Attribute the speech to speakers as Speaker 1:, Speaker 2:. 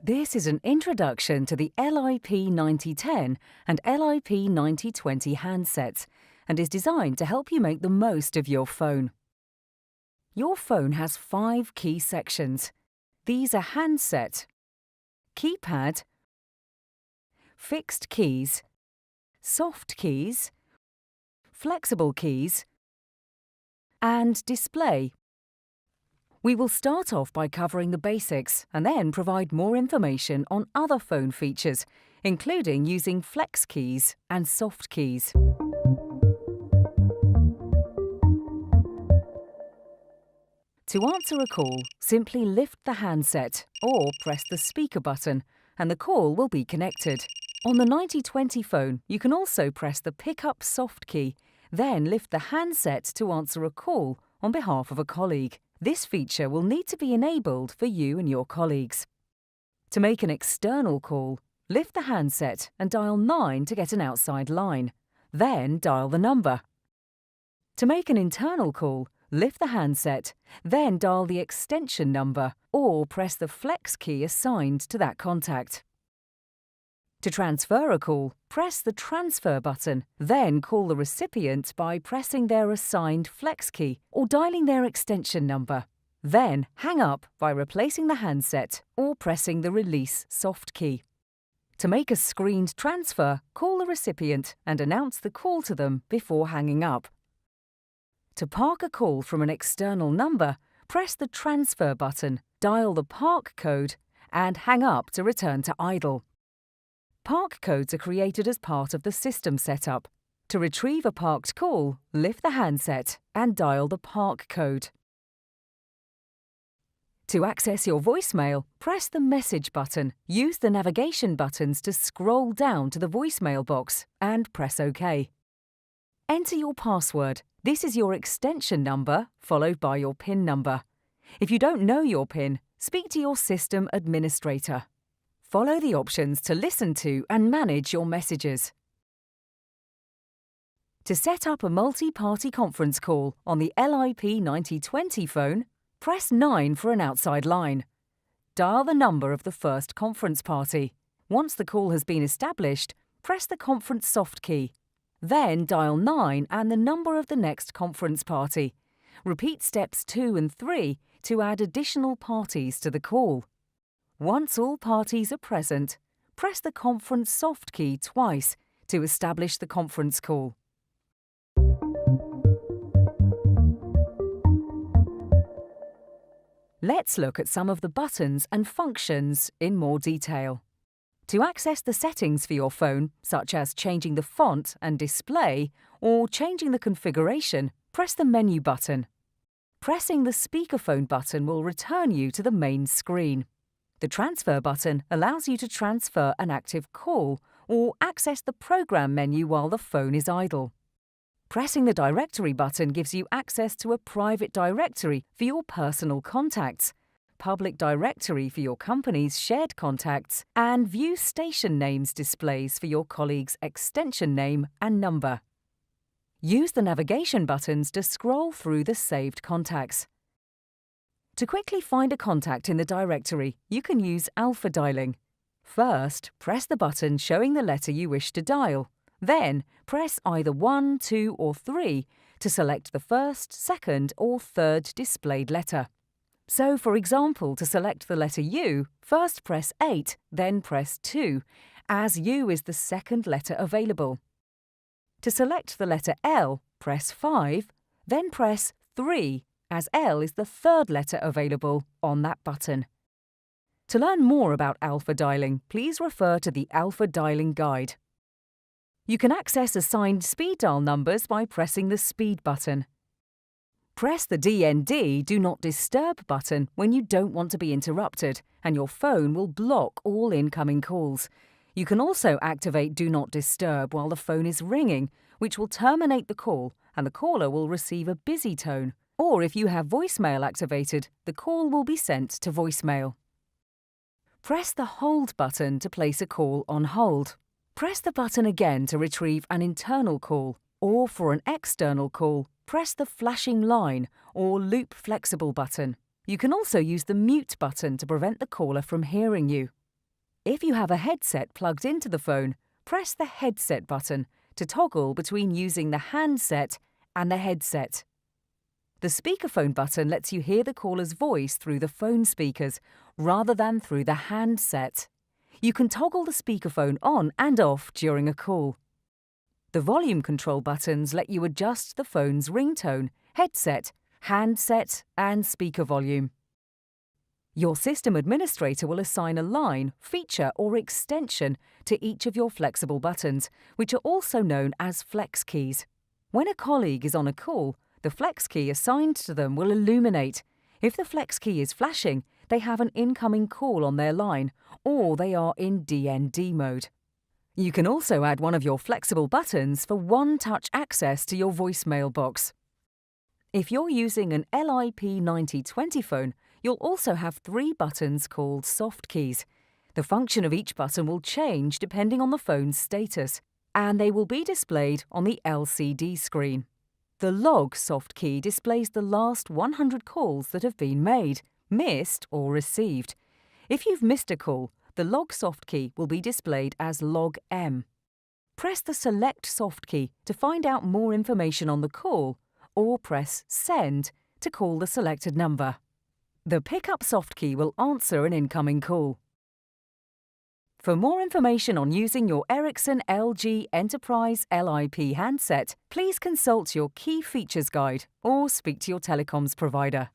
Speaker 1: This is an introduction to the LIP 9010 and LIP 9020 handsets and is designed to help you make the most of your phone. Your phone has 5 key sections. These are handset, keypad, fixed keys, soft keys, flexible keys, and display. We will start off by covering the basics and then provide more information on other phone features, including using flex keys and soft keys. To answer a call, simply lift the handset or press the speaker button and the call will be connected. On the 9020 phone, you can also press the pick up soft key, then lift the handset to answer a call on behalf of a colleague. This feature will need to be enabled for you and your colleagues. To make an external call, lift the handset and dial 9 to get an outside line. Then dial the number. To make an internal call, lift the handset, then dial the extension number or press the flex key assigned to that contact. To transfer a call, press the transfer button, then call the recipient by pressing their assigned flex key or dialing their extension number. Then hang up by replacing the handset or pressing the release soft key. To make a screened transfer, call the recipient and announce the call to them before hanging up. To park a call from an external number, press the transfer button, dial the park code, and hang up to return to idle. Park codes are created as part of the system setup. To retrieve a parked call, lift the handset and dial the park code. To access your voicemail, press the message button. Use the navigation buttons to scroll down to the voicemail box and press OK. Enter your password. This is your extension number followed by your PIN number. If you don't know your PIN, speak to your system administrator. Follow the options to listen to and manage your messages. To set up a multi-party conference call on the LIP 9020 phone, press 9 for an outside line. Dial the number of the first conference party. Once the call has been established, press the conference soft key. Then dial 9 and the number of the next conference party. Repeat steps 2 and 3 to add additional parties to the call. Once all parties are present, press the conference soft key twice to establish the conference call. Let's look at some of the buttons and functions in more detail. To access the settings for your phone, such as changing the font and display or changing the configuration, press the menu button. Pressing the speakerphone button will return you to the main screen. The transfer button allows you to transfer an active call or access the program menu while the phone is idle. Pressing the directory button gives you access to a private directory for your personal contacts, public directory for your company's shared contacts, and view station names displays for your colleague's extension name and number. Use the navigation buttons to scroll through the saved contacts. To quickly find a contact in the directory, you can use alpha dialing. First, press the button showing the letter you wish to dial. Then, press either 1, 2, or 3 to select the first, second, or third displayed letter. So, for example, to select the letter U, first press 8, then press 2, as U is the second letter available. To select the letter L, press 5, then press 3, as L is the third letter available on that button. To learn more about alpha dialing, please refer to the Alpha Dialing Guide. You can access assigned speed dial numbers by pressing the speed button. Press the DND Do Not Disturb button when you don't want to be interrupted, and your phone will block all incoming calls. You can also activate Do Not Disturb while the phone is ringing, which will terminate the call and the caller will receive a busy tone. Or if you have voicemail activated, the call will be sent to voicemail. Press the Hold button to place a call on hold. Press the button again to retrieve an internal call, or for an external call, press the flashing line or loop flexible button. You can also use the mute button to prevent the caller from hearing you. If you have a headset plugged into the phone, press the Headset button to toggle between using the handset and the headset. The speakerphone button lets you hear the caller's voice through the phone speakers rather than through the handset. You can toggle the speakerphone on and off during a call. The volume control buttons let you adjust the phone's ringtone, headset, handset, and speaker volume. Your system administrator will assign a line, feature, or extension to each of your flexible buttons, which are also known as flex keys. When a colleague is on a call, the flex key assigned to them will illuminate. If the flex key is flashing, they have an incoming call on their line, or they are in DND mode. You can also add one of your flexible buttons for one-touch access to your voicemail box. If you're using an LIP 9020 phone, you'll also have 3 buttons called soft keys. The function of each button will change depending on the phone's status, and they will be displayed on the LCD screen. The log soft key displays the last 100 calls that have been made, missed, or received. If you've missed a call, the log soft key will be displayed as log M. Press the select soft key to find out more information on the call, or press send to call the selected number. The pickup soft key will answer an incoming call. For more information on using your Ericsson LG Enterprise LIP handset, please consult your Key Features Guide or speak to your telecoms provider.